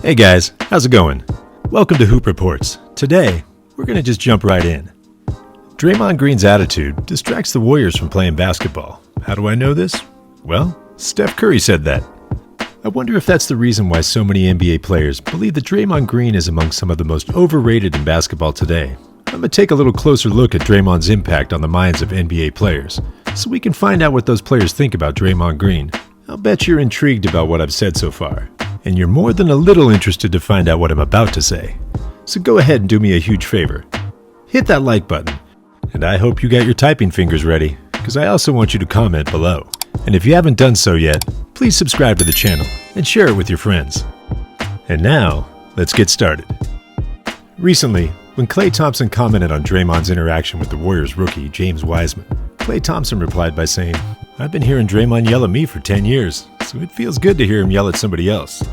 Hey guys, how's it going? Welcome to Hoop Reports. Today, we're going to just jump right in. Draymond Green's attitude distracts the Warriors from playing basketball. How do I know this? Well, Steph Curry said that. I wonder if that's the reason why so many NBA players believe that Draymond Green is among some of the most overrated in basketball today. I'm going to take a little closer look at Draymond's impact on the minds of NBA players, so we can find out what those players think about Draymond Green. I'll bet you're intrigued about what I've said so far, and you're more than a little interested to find out what I'm about to say. So go ahead and do me a huge favor. Hit that like button, and I hope you got your typing fingers ready, because I also want you to comment below. And if you haven't done so yet, please subscribe to the channel and share it with your friends. And now, let's get started. Recently, when Klay Thompson commented on Draymond's interaction with the Warriors rookie, James Wiseman, Klay Thompson replied by saying, "I've been hearing Draymond yell at me for 10 years, so it feels good to hear him yell at somebody else."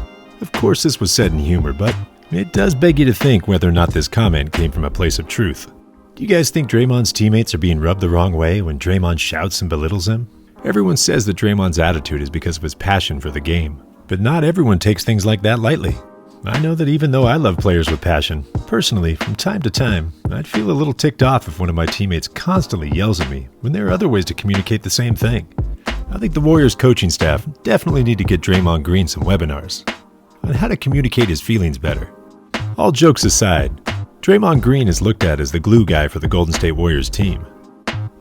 Of course, this was said in humor, but it does beg you to think whether or not this comment came from a place of truth. Do you guys think Draymond's teammates are being rubbed the wrong way when Draymond shouts and belittles them? Everyone says that Draymond's attitude is because of his passion for the game, but not everyone takes things like that lightly. I know that even though I love players with passion, personally, from time to time, I'd feel a little ticked off if one of my teammates constantly yells at me when there are other ways to communicate the same thing. I think the Warriors coaching staff definitely need to get Draymond Green some webinars on how to communicate his feelings better. All jokes aside, Draymond Green is looked at as the glue guy for the Golden State Warriors team.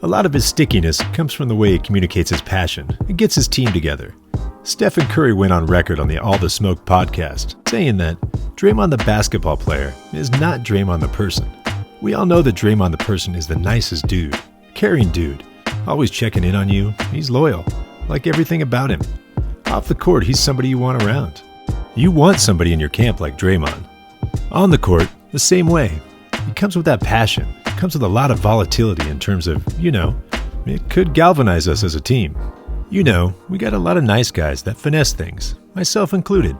A lot of his stickiness comes from the way he communicates his passion and gets his team together. Steph and Curry went on record on the All the Smoke podcast, saying that Draymond the basketball player is not Draymond the person. We all know that Draymond the person is the nicest dude, caring dude, always checking in on you. He's loyal, like everything about him. Off the court, he's somebody you want around. You want somebody in your camp like Draymond. On the court, the same way. He comes with that passion. Comes with a lot of volatility in terms of, it could galvanize us as a team. We got a lot of nice guys that finesse things, myself included.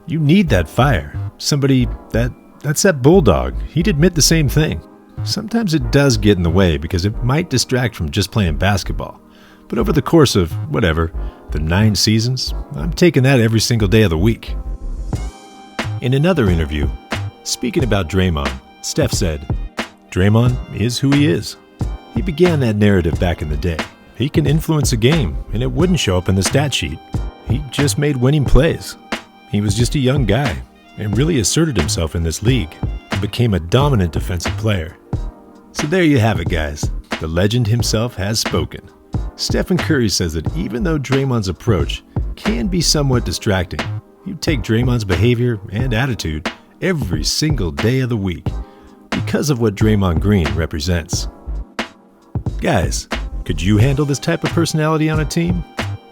You need that fire. Somebody that's that bulldog. He'd admit the same thing. Sometimes it does get in the way because it might distract from just playing basketball. But over the course of, the 9 seasons, I'm taking that every single day of the week. In another interview, speaking about Draymond, Steph said, "Draymond is who he is. He began that narrative back in the day. He can influence a game, and it wouldn't show up in the stat sheet. He just made winning plays. He was just a young guy, and really asserted himself in this league, and became a dominant defensive player." So there you have it, guys. The legend himself has spoken. Stephen Curry says that even though Draymond's approach can be somewhat distracting, you take Draymond's behavior and attitude every single day of the week because of what Draymond Green represents. Guys, could you handle this type of personality on a team?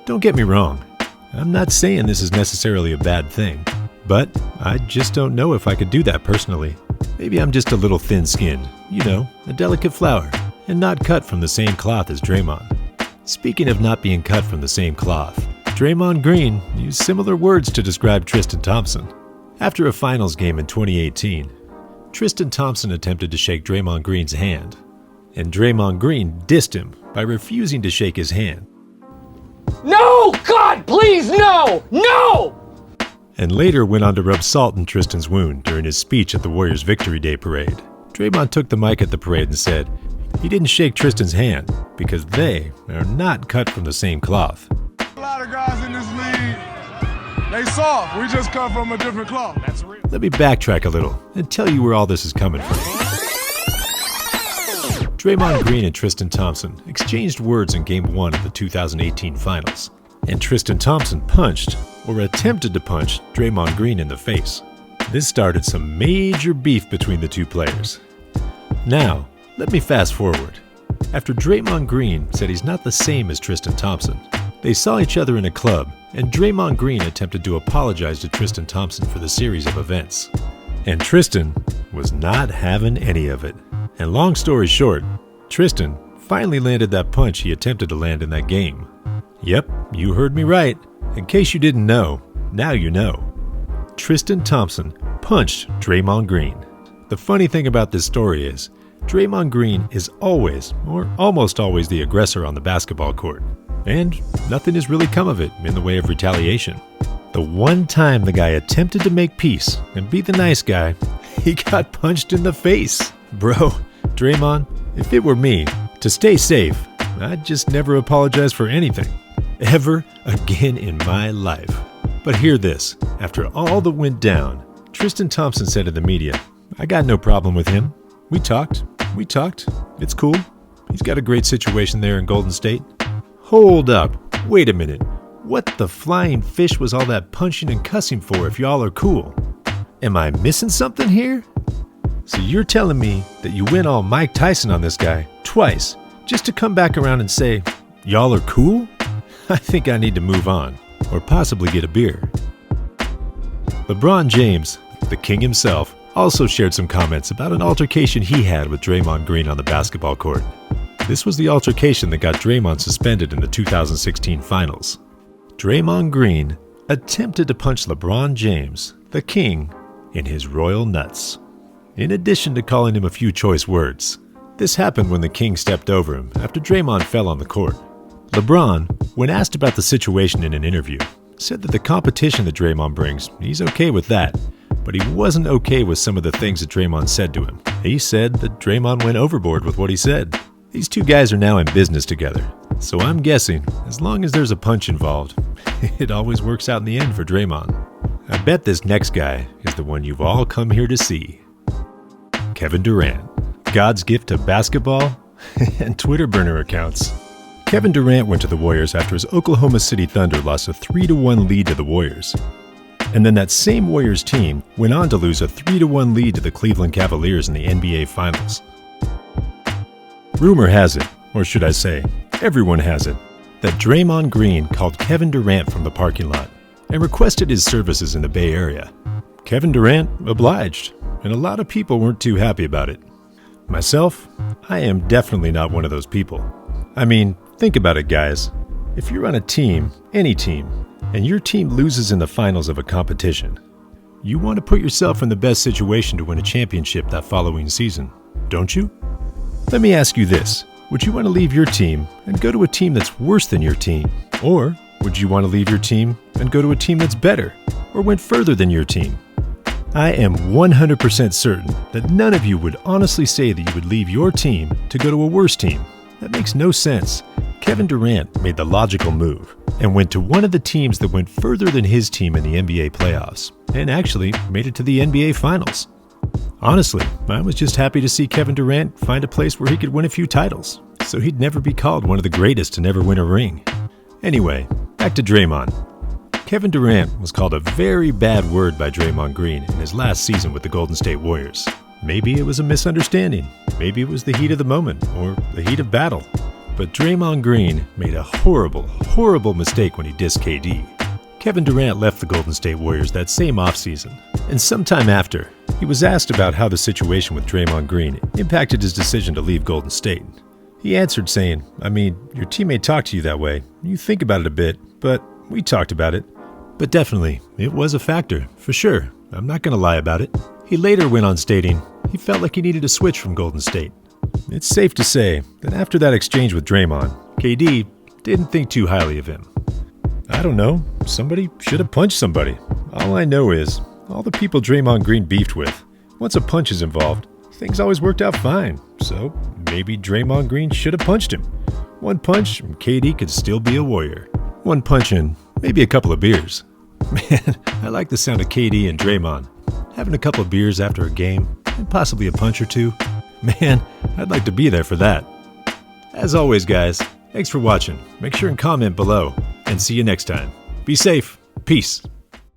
Don't get me wrong. I'm not saying this is necessarily a bad thing, but I just don't know if I could do that personally. Maybe I'm just a little thin-skinned, a delicate flower, and not cut from the same cloth as Draymond. Speaking of not being cut from the same cloth, Draymond Green used similar words to describe Tristan Thompson. After a finals game in 2018, Tristan Thompson attempted to shake Draymond Green's hand, and Draymond Green dissed him by refusing to shake his hand. "No! God, please, no! No!" And later went on to rub salt in Tristan's wound during his speech at the Warriors' Victory Day parade. Draymond took the mic at the parade and said he didn't shake Tristan's hand because they are not cut from the same cloth. A lot of guys in this league, they soft. We just come from a different cloth. That's real. Let me backtrack a little and tell you where all this is coming from. Draymond Green and Tristan Thompson exchanged words in Game 1 of the 2018 Finals, and Tristan Thompson punched, or attempted to punch, Draymond Green in the face. This started some major beef between the two players. Now, let me fast forward. After Draymond Green said he's not the same as Tristan Thompson, they saw each other in a club, and Draymond Green attempted to apologize to Tristan Thompson for the series of events. And Tristan was not having any of it. And long story short, Tristan finally landed that punch he attempted to land in that game. Yep, you heard me right. In case you didn't know, now you know. Tristan Thompson punched Draymond Green. The funny thing about this story is, Draymond Green is always, or almost always, the aggressor on the basketball court. And nothing has really come of it in the way of retaliation. The one time the guy attempted to make peace and be the nice guy, he got punched in the face. Bro, Draymond, if it were me, to stay safe, I'd just never apologize for anything. Ever again in my life. But hear this, after all that went down, Tristan Thompson said to the media, "I got no problem with him. We talked. It's cool. He's got a great situation there in Golden State." Hold up. Wait a minute. What the flying fish was all that punching and cussing for if y'all are cool? Am I missing something here? So you're telling me that you went all Mike Tyson on this guy twice just to come back around and say, y'all are cool? I think I need to move on, or possibly get a beer. LeBron James, the king himself, also shared some comments about an altercation he had with Draymond Green on the basketball court. This was the altercation that got Draymond suspended in the 2016 finals. Draymond Green attempted to punch LeBron James, the king, in his royal nuts, in addition to calling him a few choice words. This happened when the king stepped over him after Draymond fell on the court. LeBron, when asked about the situation in an interview, said that the competition that Draymond brings, he's okay with that, but he wasn't okay with some of the things that Draymond said to him. He said that Draymond went overboard with what he said. These two guys are now in business together, so I'm guessing as long as there's a punch involved, it always works out in the end for Draymond. I bet this next guy is the one you've all come here to see. Kevin Durant, God's gift to basketball and Twitter burner accounts. Kevin Durant went to the Warriors after his Oklahoma City Thunder lost a 3-1 lead to the Warriors. And then that same Warriors team went on to lose a 3-1 lead to the Cleveland Cavaliers in the NBA Finals. Rumor has it, or should I say, everyone has it, that Draymond Green called Kevin Durant from the parking lot and requested his services in the Bay Area. Kevin Durant obliged, and a lot of people weren't too happy about it. Myself, I am definitely not one of those people. I mean, think about it, guys. If you're on a team, any team, and your team loses in the finals of a competition, you want to put yourself in the best situation to win a championship that following season, don't you? Let me ask you this. Would you want to leave your team and go to a team that's worse than your team? Or would you want to leave your team and go to a team that's better or went further than your team? I am 100% certain that none of you would honestly say that you would leave your team to go to a worse team. That makes no sense. Kevin Durant made the logical move and went to one of the teams that went further than his team in the NBA playoffs and actually made it to the NBA Finals. Honestly, I was just happy to see Kevin Durant find a place where he could win a few titles, so he'd never be called one of the greatest to never win a ring. Anyway, back to Draymond. Kevin Durant was called a very bad word by Draymond Green in his last season with the Golden State Warriors. Maybe it was a misunderstanding, maybe it was the heat of the moment, or the heat of battle. But Draymond Green made a horrible mistake when he dissed KD. Kevin Durant left the Golden State Warriors that same offseason, and sometime after, he was asked about how the situation with Draymond Green impacted his decision to leave Golden State. He answered saying, "I mean, your teammate talked to you that way. You think about it a bit, but we talked about it." But definitely, it was a factor, for sure. I'm not going to lie about it. He later went on stating he felt like he needed a switch from Golden State. It's safe to say that after that exchange with Draymond, KD didn't think too highly of him. I don't know, somebody should have punched somebody. All I know is, all the people Draymond Green beefed with, once a punch is involved, things always worked out fine. So maybe Draymond Green should have punched him. One punch and KD could still be a Warrior. One punch and maybe a couple of beers. Man, I like the sound of KD and Draymond. Having a couple of beers after a game, and possibly a punch or two. Man, I'd like to be there for that. As always, guys, thanks for watching. Make sure and comment below, and see you next time. Be safe. Peace.